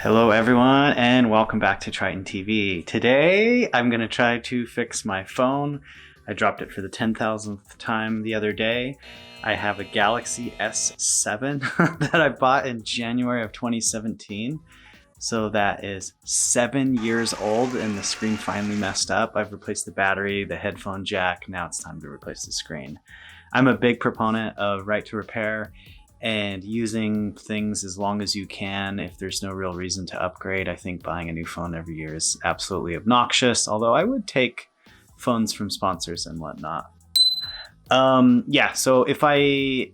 Hello everyone and welcome back to Triton TV. Today I'm going to try to fix my phone. I dropped it for the 10,000th time the other day. I have a Galaxy S7 that I bought in January of 2017. So that is 7 years old and the screen finally messed up. I've replaced the battery, the headphone jack. Now it's time to replace the screen. I'm a big proponent of right to repair and using things as long as you can if there's no real reason to upgrade. I think buying a new phone every year is absolutely obnoxious, although I would take phones from sponsors and whatnot. Yeah, so if I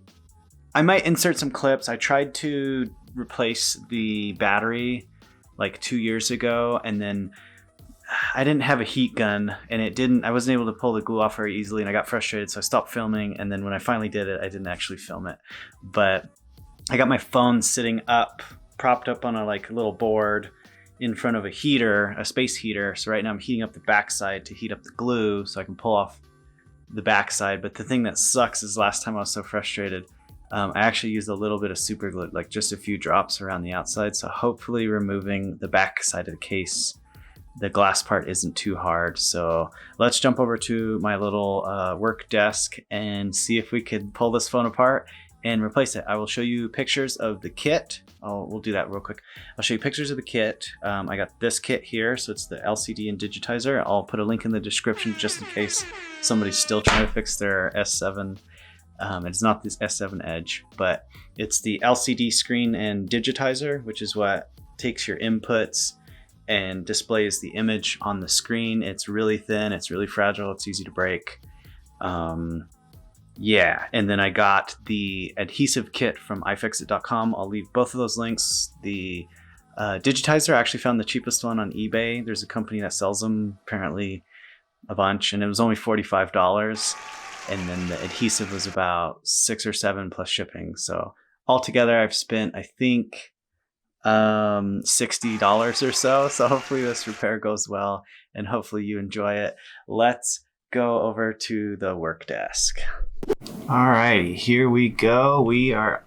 might insert some clips. I tried to replace the battery like 2 years ago, and then I didn't have a heat gun and I wasn't able to pull the glue off very easily, and I got frustrated, so I stopped filming. And then when I finally did it, I didn't actually film it, but I got my phone sitting up, propped up on a little board in front of a heater, a space heater. So right now I'm heating up the backside to heat up the glue so I can pull off the backside. But the thing that sucks is last time I was so frustrated, I actually used a little bit of super glue, like just a few drops around the outside. So hopefully removing the back side of the case, the glass part, isn't too hard. So let's jump over to my little work desk and see if we could pull this phone apart and replace it. I will show you pictures of the kit. We'll do that real quick. I'll show you pictures of the kit. I got this kit here, so it's the LCD and digitizer. I'll put a link in the description just in case somebody's still trying to fix their S7. It's not this S7 Edge, but it's the LCD screen and digitizer, which is what takes your inputs and displays the image on the screen. It's really thin, it's really fragile, it's easy to break. Yeah, and then I got the adhesive kit from ifixit.com. I'll leave both of those links. The digitizer, I actually found the cheapest one on eBay. There's a company that sells them, apparently a bunch, and it was only $45. And then the adhesive was about $6 or $7 plus shipping. So altogether I've spent, I think, $60 or so. So hopefully this repair goes well and hopefully you enjoy it. Let's go over to the work desk. Alrighty, here we go. We are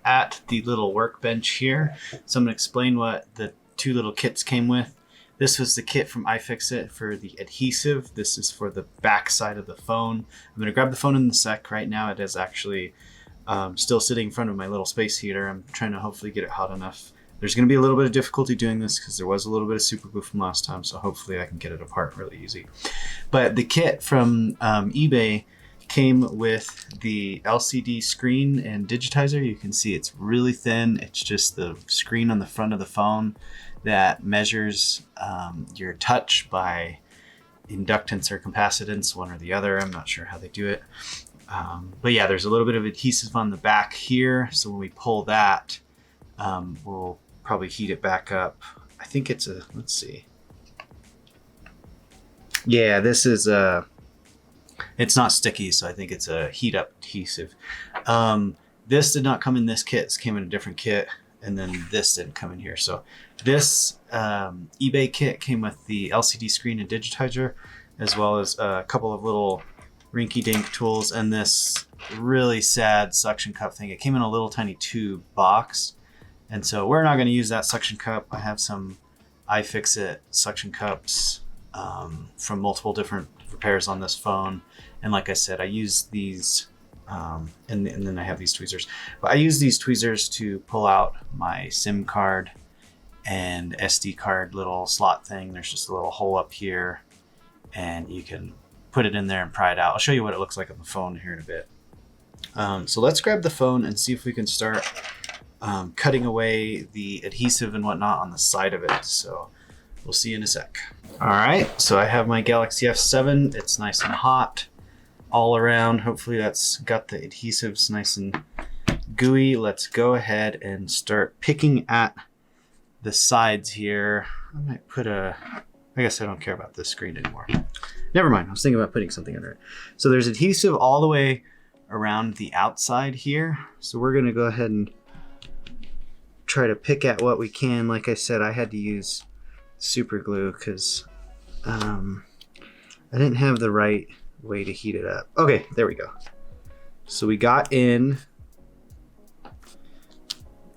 at the little workbench here. So I'm going to explain what the two little kits came with. This was the kit from iFixit for the adhesive. This is for the back side of the phone. I'm going to grab the phone in the sec. Right now it is actually still sitting in front of my little space heater. I'm trying to hopefully get it hot enough. There's going to be a little bit of difficulty doing this because there was a little bit of super glue from last time, so hopefully I can get it apart really easy. But the kit from eBay came with the LCD screen and digitizer. You can see it's really thin. It's just the screen on the front of the phone that measures your touch by inductance or capacitance, one or the other. I'm not sure how they do it. But yeah, there's a little bit of adhesive on the back here. So when we pull that, we'll probably heat it back up. I think it's a, let's see. Yeah, this is it's not sticky, so I think it's a heat up adhesive. This did not come in this kit. This came in a different kit, and then this didn't come in here. So this eBay kit came with the LCD screen and digitizer, as well as a couple of little rinky-dink tools and this really sad suction cup thing. It came in a little tiny tube box, and so we're not going to use that suction cup. I have some iFixit suction cups from multiple different repairs on this phone, and like I said, I use these and then I have these tweezers, but I use these tweezers to pull out my SIM card and SD card little slot thing. There's just a little hole up here and you can put it in there and pry it out. I'll show you what it looks like on the phone here in a bit. So let's grab the phone and see if we can start cutting away the adhesive and whatnot on the side of it. So we'll see you in a sec. All right, so I have my Galaxy S7. It's nice and hot all around. Hopefully that's got the adhesives nice and gooey. Let's go ahead and start picking at the sides here. I might put I guess I don't care about this screen anymore. Never mind, I was thinking about putting something under it. So there's adhesive all the way around the outside here. So we're gonna go ahead and try to pick at what we can. Like I said, I had to use super glue because I didn't have the right way to heat it up. Okay, there we go. So we got in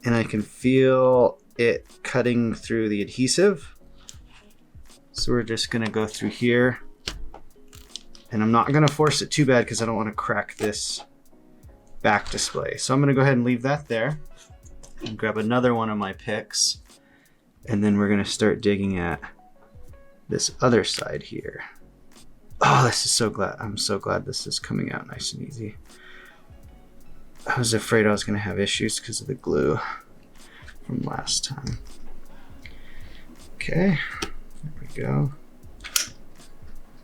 and I can feel it cutting through the adhesive. So we're just gonna go through here, and I'm not gonna force it too bad because I don't want to crack this back display. So I'm gonna go ahead and leave that there and grab another one of my picks, and then we're gonna start digging at this other side here. Oh, this is so glad. I'm so glad this is coming out nice and easy. I was afraid I was gonna have issues because of the glue from last time. Okay, there we go.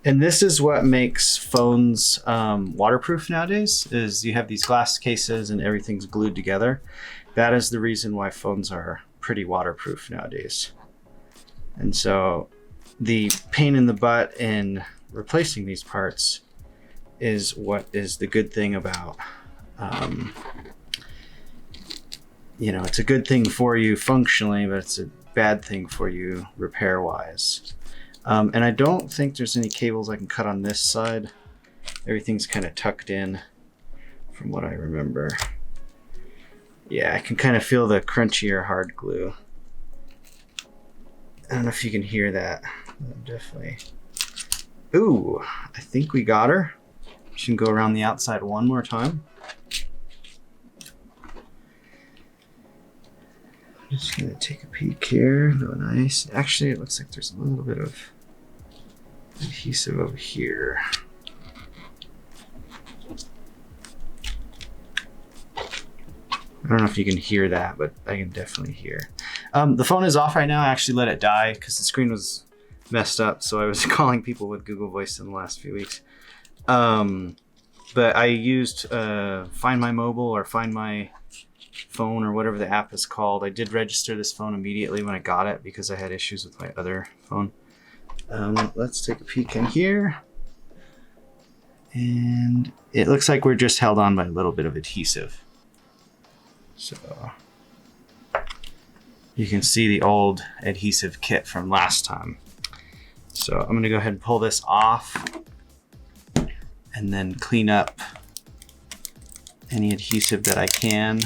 And this is what makes phones waterproof nowadays, is you have these glass cases and everything's glued together. That is the reason why phones are pretty waterproof nowadays. And so the pain in the butt in replacing these parts is what is the good thing about, you know, it's a good thing for you functionally, but it's a bad thing for you repair wise. And I don't think there's any cables I can cut on this side. Everything's kind of tucked in from what I remember. Yeah, I can kind of feel the crunchy or hard glue. I don't know if you can hear that. Definitely. Ooh, I think we got her. She can go around the outside one more time. Just gonna take a peek here. Go nice. Actually, it looks like there's a little bit of adhesive over here. I don't know if you can hear that, but I can definitely hear. The phone is off right now. I actually let it die because the screen was messed up, so I was calling people with Google Voice in the last few weeks. But I used Find My Mobile or Find My Phone or whatever the app is called. I did register this phone immediately when I got it because I had issues with my other phone. Let's take a peek in here. And it looks like we're just held on by a little bit of adhesive. So you can see the old adhesive kit from last time. So I'm gonna go ahead and pull this off and then clean up any adhesive that I can.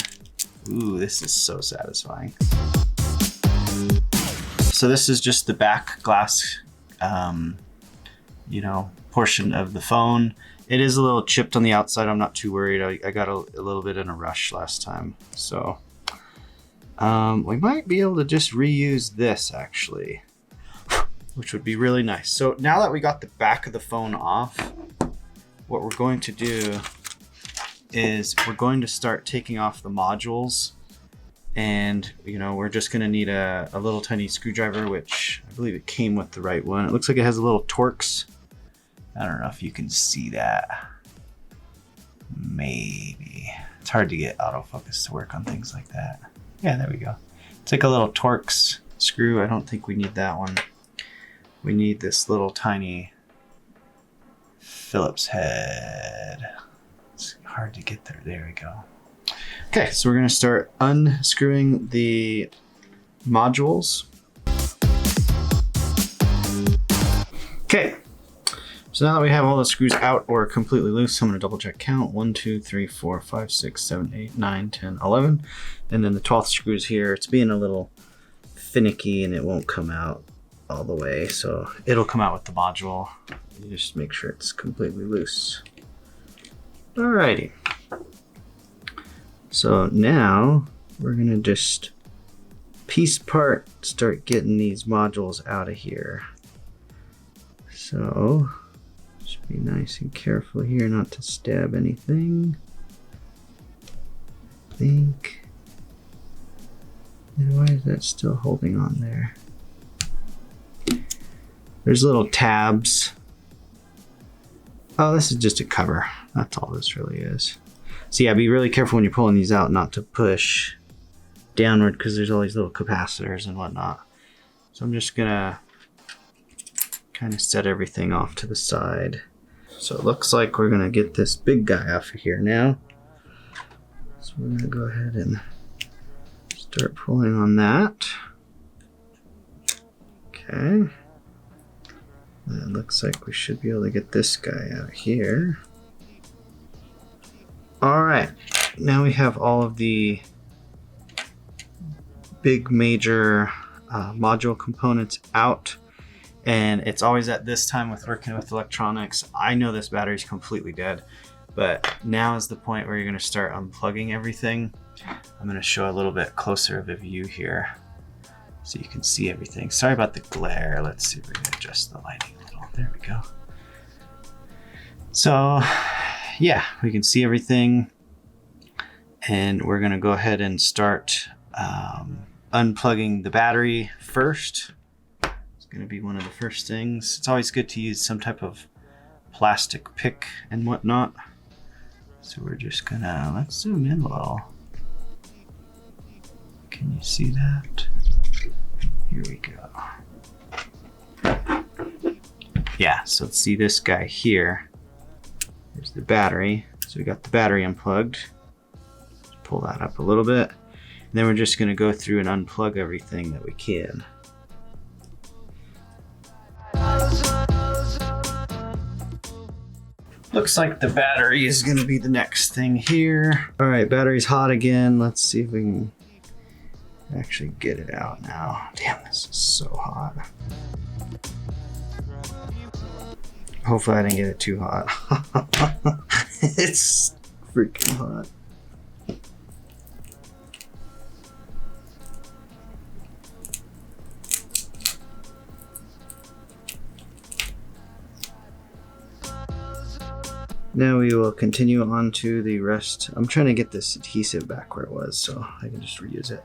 Ooh, this is so satisfying. So this is just the back glass, you know, portion of the phone. It is a little chipped on the outside. I'm not too worried. I got a little bit in a rush last time. So we might be able to just reuse this actually, which would be really nice. So now that we got the back of the phone off, what we're going to do is we're going to start taking off the modules, and you know, we're just going to need a little tiny screwdriver, which I believe it came with the right one. It looks like it has a little Torx. I don't know if you can see that. Maybe. It's hard to get autofocus to work on things like that. Yeah, there we go. It's like a little Torx screw. I don't think we need that one. We need this little tiny Phillips head. It's hard to get there. There we go. Okay, so we're going to start unscrewing the modules. Okay, so now that we have all the screws out or completely loose, I'm going to double check count. 1, 2, 3, 4, 5, 6, 7, 8, 9, 10, 11. And then the 12th screw is here. It's being a little finicky and it won't come out all the way. So it'll come out with the module. You just make sure it's completely loose. Alrighty. So now we're going to just piece part, start getting these modules out of here. So just be nice and careful here not to stab anything. I think. And why is that still holding on there? There's little tabs. Oh, this is just a cover. That's all this really is. So yeah, be really careful when you're pulling these out not to push downward because there's all these little capacitors and whatnot. So I'm just gonna kind of set everything off to the side. So it looks like we're gonna get this big guy off of here now. So we're gonna go ahead and start pulling on that. Okay. And it looks like we should be able to get this guy out here. All right, now we have all of the big major module components out. And it's always at this time with working with electronics, I know this battery's completely dead, but now is the point where you're gonna start unplugging everything. I'm gonna show a little bit closer of a view here so you can see everything. Sorry about the glare. Let's see if we can adjust the lighting a little. There we go. So yeah, we can see everything. And we're gonna go ahead and start unplugging the battery first. Going to be one of the first things. It's always good to use some type of plastic pick and whatnot. So we're just gonna, let's zoom in a little. Can you see that? Here we go. Yeah, so let's see this guy here. Here's the battery. So we got the battery unplugged. Let's pull that up a little bit. And then we're just gonna go through and unplug everything that we can. Looks like the battery is going to be the next thing here. All right, battery's hot again. Let's see if we can actually get it out now. Damn, this is so hot. Hopefully I didn't get it too hot. It's freaking hot. Now we will continue on to the rest. I'm trying to get this adhesive back where it was so I can just reuse it.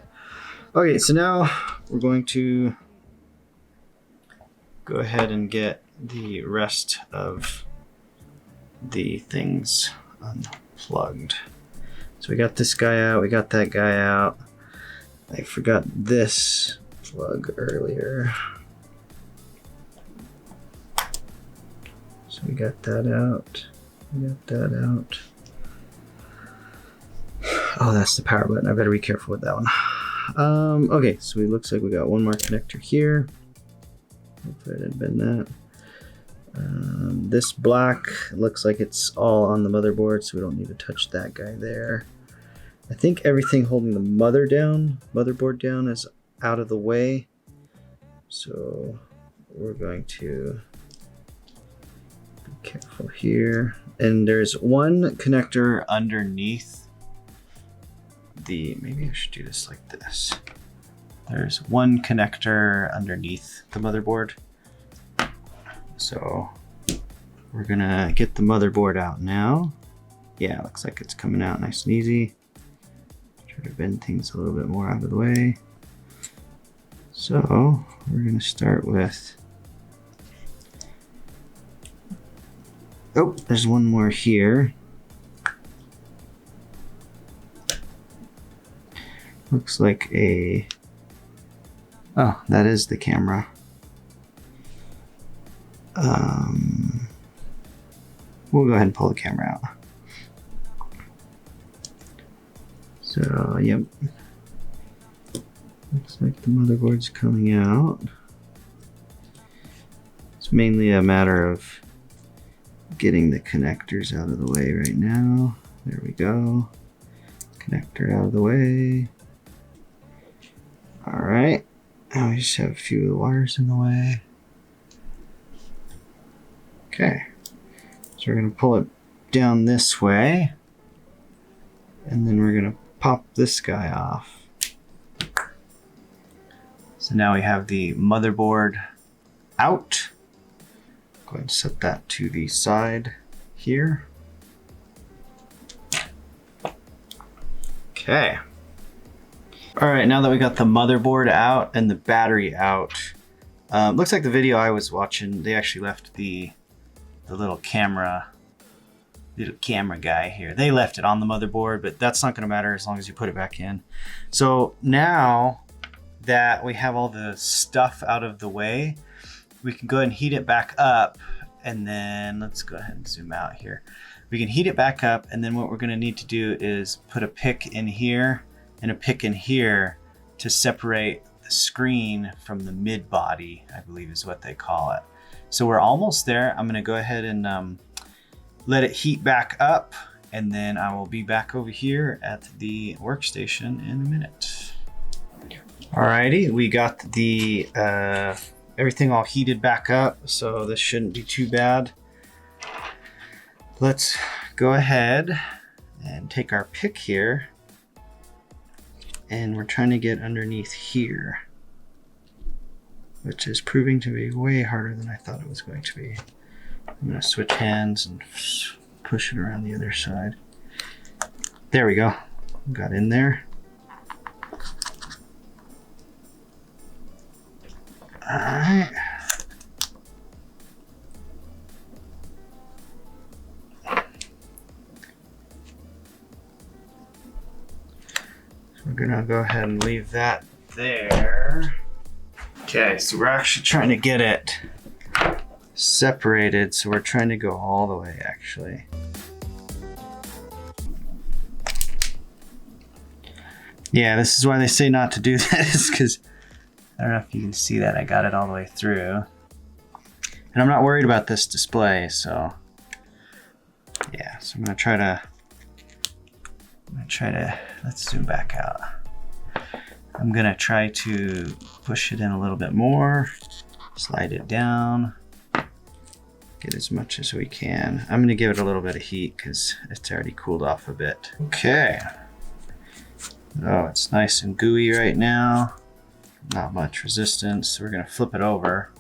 Okay, so now we're going to go ahead and get the rest of the things unplugged. So we got this guy out, we got that guy out. I forgot this plug earlier. So we got that out. Get that out. Oh, that's the power button. I better be careful with that one. Okay, so it looks like we got one more connector here. Hopefully I didn't bend that. This black looks like it's all on the motherboard, so we don't need to touch that guy there. I think everything holding the motherboard down is out of the way. So we're going to be careful here. And there's one connector underneath the, maybe I should do this like this. There's one connector underneath the motherboard. So we're gonna get the motherboard out now. Yeah, looks like it's coming out nice and easy. Try to bend things a little bit more out of the way. So we're gonna start with, oh, there's one more here. Looks like a, oh, that is the camera. We'll go ahead and pull the camera out. So, yep. Looks like the motherboard's coming out. It's mainly a matter of getting the connectors out of the way right now. There we go. Connector out of the way. All right. Now we just have a few of the wires in the way. Okay. So we're going to pull it down this way. And then we're going to pop this guy off. So now we have the motherboard out. Go ahead and set that to the side here. Okay. All right, now that we got the motherboard out and the battery out, looks like the video I was watching, they actually left the little camera guy here. They left it on the motherboard, but that's not gonna matter as long as you put it back in. So now that we have all the stuff out of the way, we can go ahead and heat it back up, and then let's go ahead and zoom out here. We can heat it back up, and then what we're gonna need to do is put a pick in here and a pick in here to separate the screen from the mid body, I believe is what they call it. So we're almost there. I'm gonna go ahead and let it heat back up, and then I will be back over here at the workstation in a minute. Alrighty, we got the everything all heated back up, so this shouldn't be too bad. Let's go ahead and take our pick here, and we're trying to get underneath here, which is proving to be way harder than I thought it was going to be. I'm going to switch hands and push it around the other side. There we go. Got in there. Alright. So we're gonna go ahead and leave that there. Okay, so we're actually trying to get it separated, so we're trying to go all the way actually. Yeah, this is why they say not to do this, because I don't know if you can see that I got it all the way through. And I'm not worried about this display, so yeah, so I'm gonna try to, let's zoom back out. I'm gonna try to push it in a little bit more, slide it down, get as much as we can. I'm gonna give it a little bit of heat because it's already cooled off a bit. Okay. Oh, it's nice and gooey right now. Not much resistance, so we're gonna flip it over.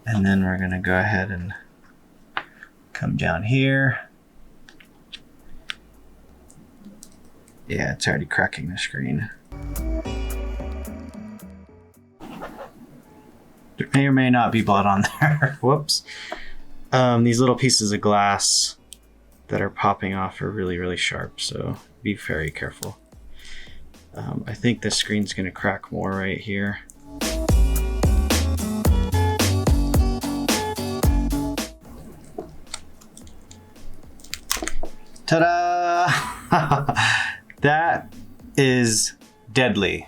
And then we're gonna go ahead and come down here. Yeah, it's already cracking the screen. There may or may not be blood on there. Whoops. These little pieces of glass that are popping off are really, really sharp, so be very careful. I think the screen's gonna crack more right here. Ta-da! That is deadly.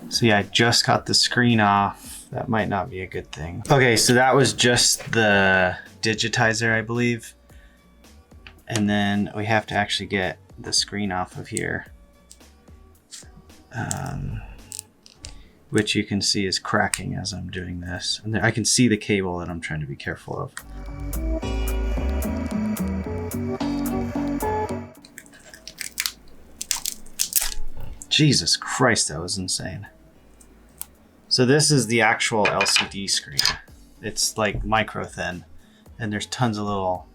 So yeah, I just got the screen off. That might not be a good thing. Okay, so that was just the digitizer, I believe. And then we have to actually get the screen off of here. Which you can see is cracking as I'm doing this. And I can see the cable that I'm trying to be careful of. Jesus Christ, that was insane. So this is the actual LCD screen. It's like micro thin, and there's tons of little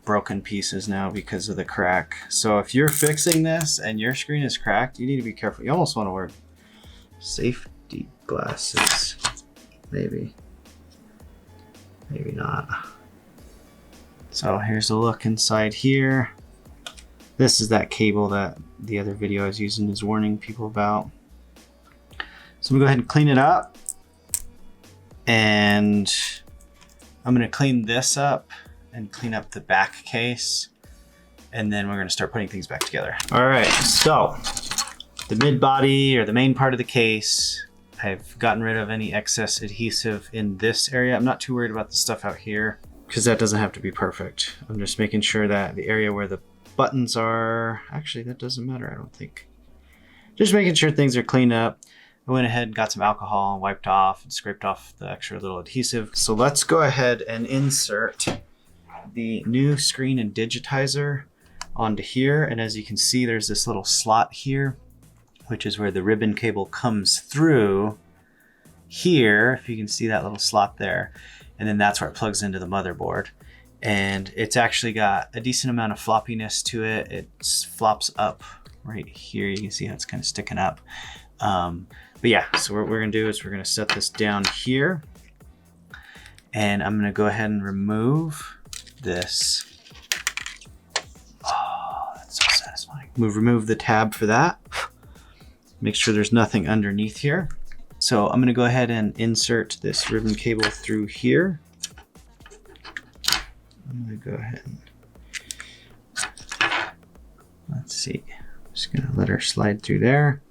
broken pieces now because of the crack. So if you're fixing this and your screen is cracked, you need to be careful. You almost want to wear safety glasses. Maybe. Maybe not. So here's a look inside here. This is that cable that the other video I was using is warning people about. So I'm gonna go ahead and clean it up. And I'm gonna clean this up and clean up the back case. And then we're gonna start putting things back together. All right, so the mid body or the main part of the case, I've gotten rid of any excess adhesive in this area. I'm not too worried about the stuff out here because that doesn't have to be perfect. I'm just making sure that the area where the buttons are, actually that doesn't matter, I don't think. Just making sure things are cleaned up. I went ahead and got some alcohol and wiped off and scraped off the extra little adhesive. So let's go ahead and insert the new screen and digitizer onto here. And as you can see, there's this little slot here, which is where the ribbon cable comes through here. If you can see that little slot there. And then that's where it plugs into the motherboard. And it's actually got a decent amount of floppiness to it. It flops up right here. You can see how it's kind of sticking up. But yeah, so what we're gonna do is we're gonna set this down here. And I'm gonna go ahead and remove this. Oh, that's so satisfying. Remove the tab for that. Make sure there's nothing underneath here. So I'm gonna go ahead and insert this ribbon cable through here. I'm gonna go ahead and, let's see, I'm just gonna let her slide through there.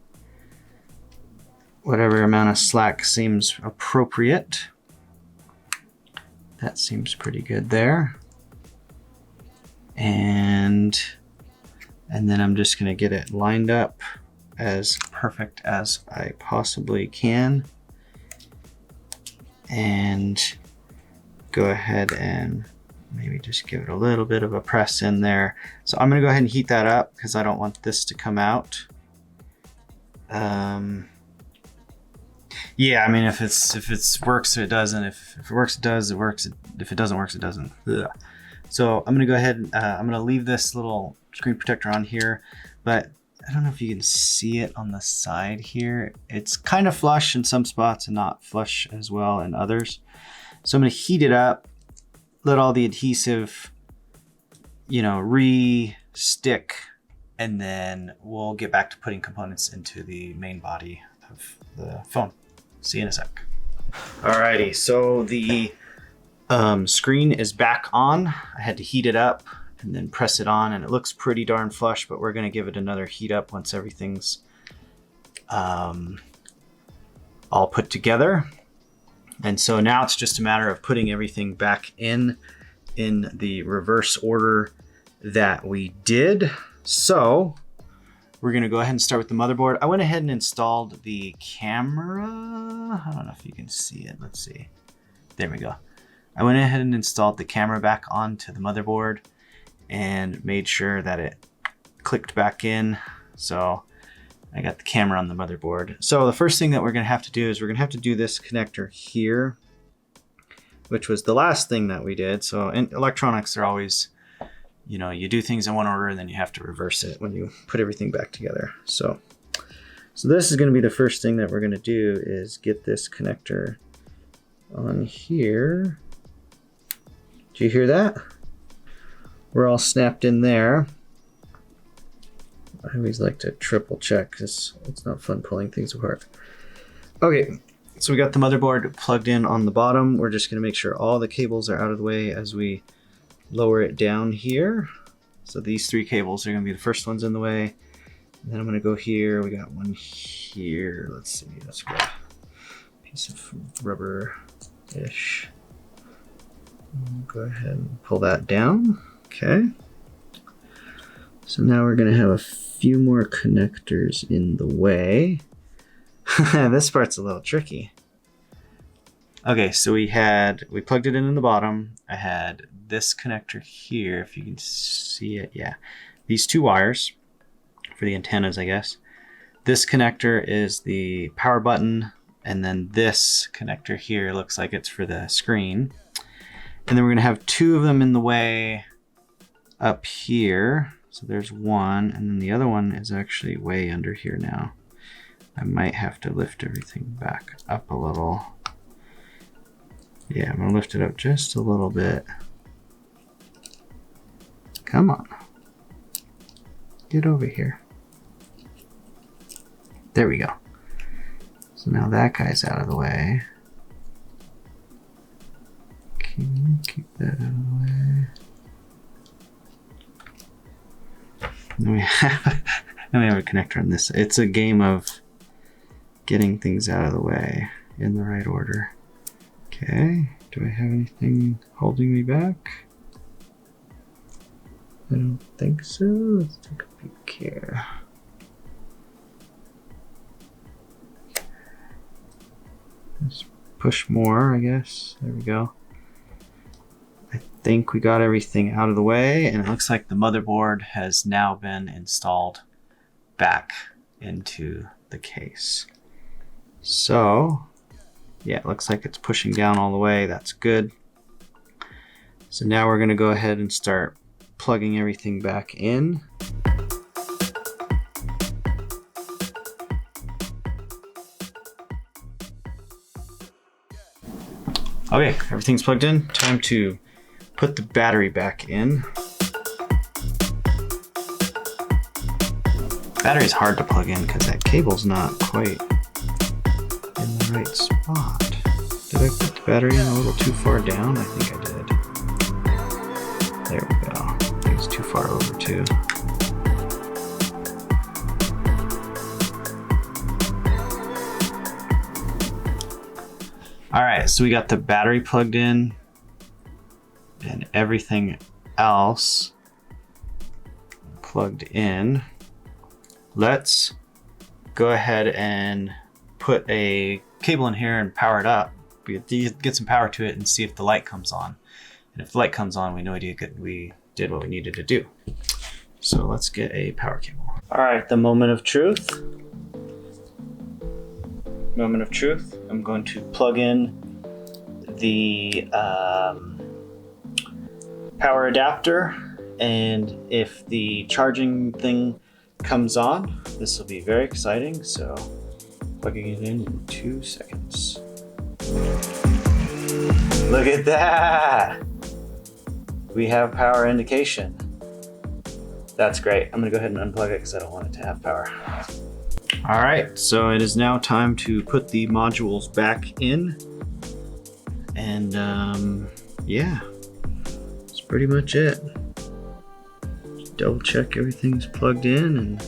Whatever amount of slack seems appropriate. That seems pretty good there. And then I'm just gonna get it lined up as perfect as I possibly can. And go ahead and maybe just give it a little bit of a press in there. So I'm gonna go ahead and heat that up because I don't want this to come out. Yeah, I mean, if it works, it doesn't. If it works, it does. It works. If it doesn't work, it doesn't. Ugh. So I'm gonna go ahead. I'm gonna leave this little screen protector on here, but I don't know if you can see it on the side here. It's kind of flush in some spots and not flush as well in others. So I'm gonna heat it up, let all the adhesive, re-stick, and then we'll get back to putting components into the main body of the phone. See you in a sec. Alrighty, so the screen is back on. I had to heat it up and then press it on, and it looks pretty darn flush, but we're gonna give it another heat up once everything's all put together. And so now it's just a matter of putting everything back in the reverse order that we did. So we're gonna go ahead and start with the motherboard. I went ahead and installed the camera. I don't know if you can see it. Let's see. There we go. I went ahead and installed the camera back onto the motherboard and made sure that it clicked back in. So I got the camera on the motherboard. So the first thing that we're gonna have to do is we're gonna have to do this connector here, which was the last thing that we did. So in electronics are always, you do things in one order and then you have to reverse it when you put everything back together. So this is gonna be the first thing that we're gonna do is get this connector on here. Do you hear that? We're all snapped in there. I always like to triple check because it's not fun pulling things apart. Okay, so we got the motherboard plugged in on the bottom. We're just gonna make sure all the cables are out of the way as we lower it down here. So these 3 cables are gonna be the first ones in the way. And then I'm gonna go here. We got one here. Let's see, let's grab a piece of rubber-ish. Go ahead and pull that down. Okay. So now we're gonna have a few more connectors in the way. This part's a little tricky. Okay, so we plugged it in the bottom. I had this connector here, if you can see it. Yeah, these 2 wires for the antennas, I guess. This connector is the power button, and then this connector here looks like it's for the screen. And then we're gonna have 2 of them in the way up here. So there's one, and then the other one is actually way under here now. I might have to lift everything back up a little. Yeah, I'm gonna lift it up just a little bit. Come on. Get over here. There we go. So now that guy's out of the way. Can you keep that out of the way? Then we have a connector on this. It's a game of getting things out of the way in the right order. Okay, do I have anything holding me back? I don't think so. Let's take a peek here. Let's push more, I guess. There we go. I think we got everything out of the way, and it looks like the motherboard has now been installed back into the case. So yeah, it looks like it's pushing down all the way. That's good. So now we're gonna go ahead and start plugging everything back in. Okay, everything's plugged in. Time to put the battery back in. Battery's hard to plug in because that cable's not quite in the right spot. Did I put the battery in a little too far down? I think I did. There we go. I think it's too far over too. All right, so we got the battery plugged in and everything else plugged in. Let's go ahead and put a cable in here and power it up. Get some power to it and see if the light comes on. And if the light comes on, we know we did what we needed to do. So let's get a power cable. All right, the moment of truth. Moment of truth. I'm going to plug in the power adapter, and if the charging thing comes on, this will be very exciting. So plugging it in 2 seconds. Look at that! We have power indication. That's great. I'm gonna go ahead and unplug it because I don't want it to have power. All right, so it is now time to put the modules back in. And yeah, that's pretty much it. Just double check everything's plugged in and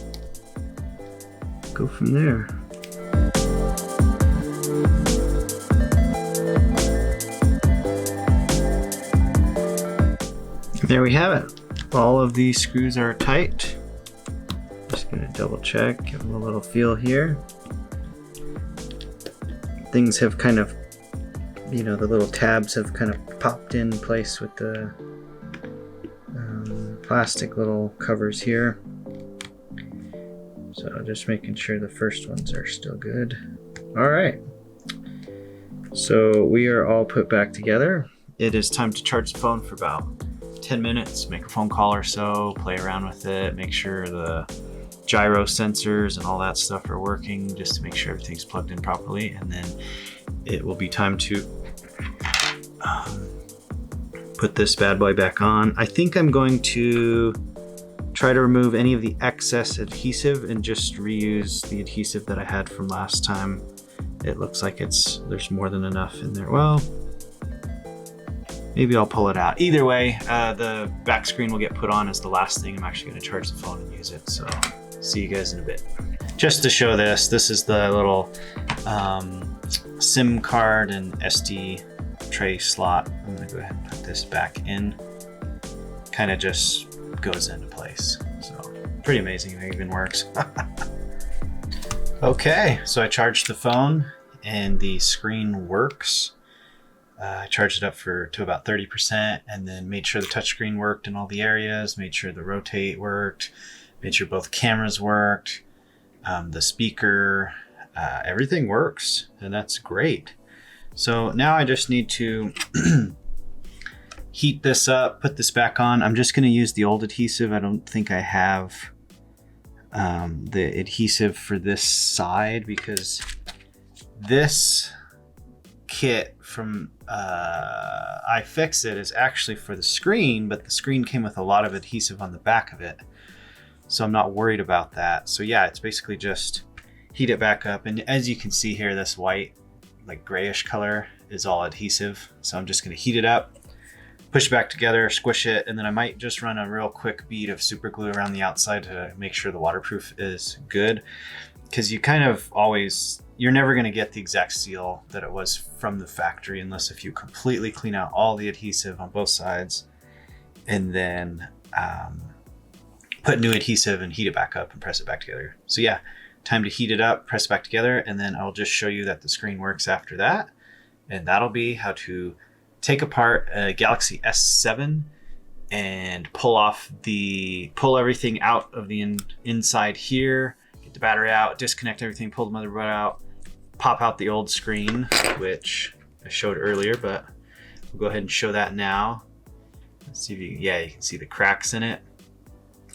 go from there. There we have it. All of these screws are tight. Just gonna double check, give them a little feel here. Things have kind of, you know, the little tabs have kind of popped in place with the plastic little covers here. So just making sure the first ones are still good. All right. So we are all put back together. It is time to charge the phone for about 10 minutes, make a phone call or so, play around with it, make sure the gyro sensors and all that stuff are working, just to make sure everything's plugged in properly. And then it will be time to put this bad boy back on. I think I'm going to try to remove any of the excess adhesive and just reuse the adhesive that I had from last time. It looks like there's more than enough in there. Well, maybe I'll pull it out. Either way, the back screen will get put on as the last thing. I'm actually gonna charge the phone and use it. So see you guys in a bit. Just to show this is the little SIM card and SD tray slot. I'm gonna go ahead and put this back in. Kind of just goes into place. So pretty amazing, it even works. Okay, so I charged the phone and the screen works. I charged it up to about 30% and then made sure the touchscreen worked in all the areas, made sure the rotate worked, made sure both cameras worked, the speaker, everything works, and that's great. So now I just need to heat this up, put this back on. I'm just gonna use the old adhesive. I don't think I have the adhesive for this side because this kit from iFixit is actually for the screen, but the screen came with a lot of adhesive on the back of it, so I'm not worried about that. So yeah, it's basically just heat it back up, and as you can see here, this white, like grayish color is all adhesive. So I'm just going to heat it up, push it back together, squish it, and then I might just run a real quick bead of super glue around the outside to make sure the waterproof is good, because you kind of always, you're never going to get the exact seal that it was from the factory unless if you completely clean out all the adhesive on both sides and then put new adhesive and heat it back up and press it back together. So yeah, time to heat it up, press it back together, and then I'll just show you that the screen works after that. And that'll be how to take apart a Galaxy S7 and pull everything out of the inside here, get the battery out, disconnect everything, pull the motherboard out, pop out the old screen, which I showed earlier, but we'll go ahead and show that now. Let's see if you can see the cracks in it.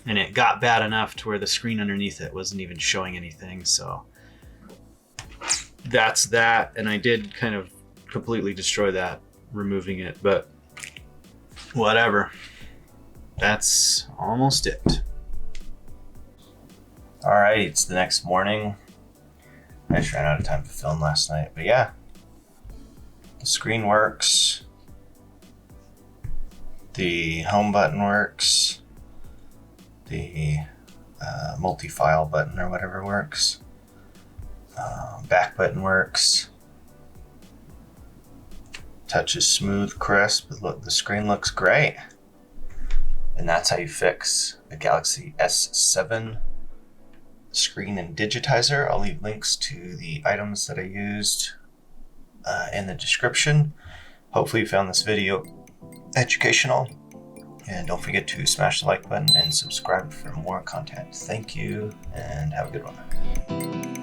And it got bad enough to where the screen underneath it wasn't even showing anything. So that's that. And I did kind of completely destroy that removing it, but whatever. That's almost it. All right, it's the next morning. I just ran out of time to film last night, but yeah, the screen works. The home button works. The multi-file button or whatever works. Back button works. Touch is smooth, crisp. Look, the screen looks great. And that's how you fix a Galaxy S7 screen and digitizer. I'll leave links to the items that I used in the description. Hopefully you found this video educational. And don't forget to smash the like button and subscribe for more content. Thank you, and have a good one.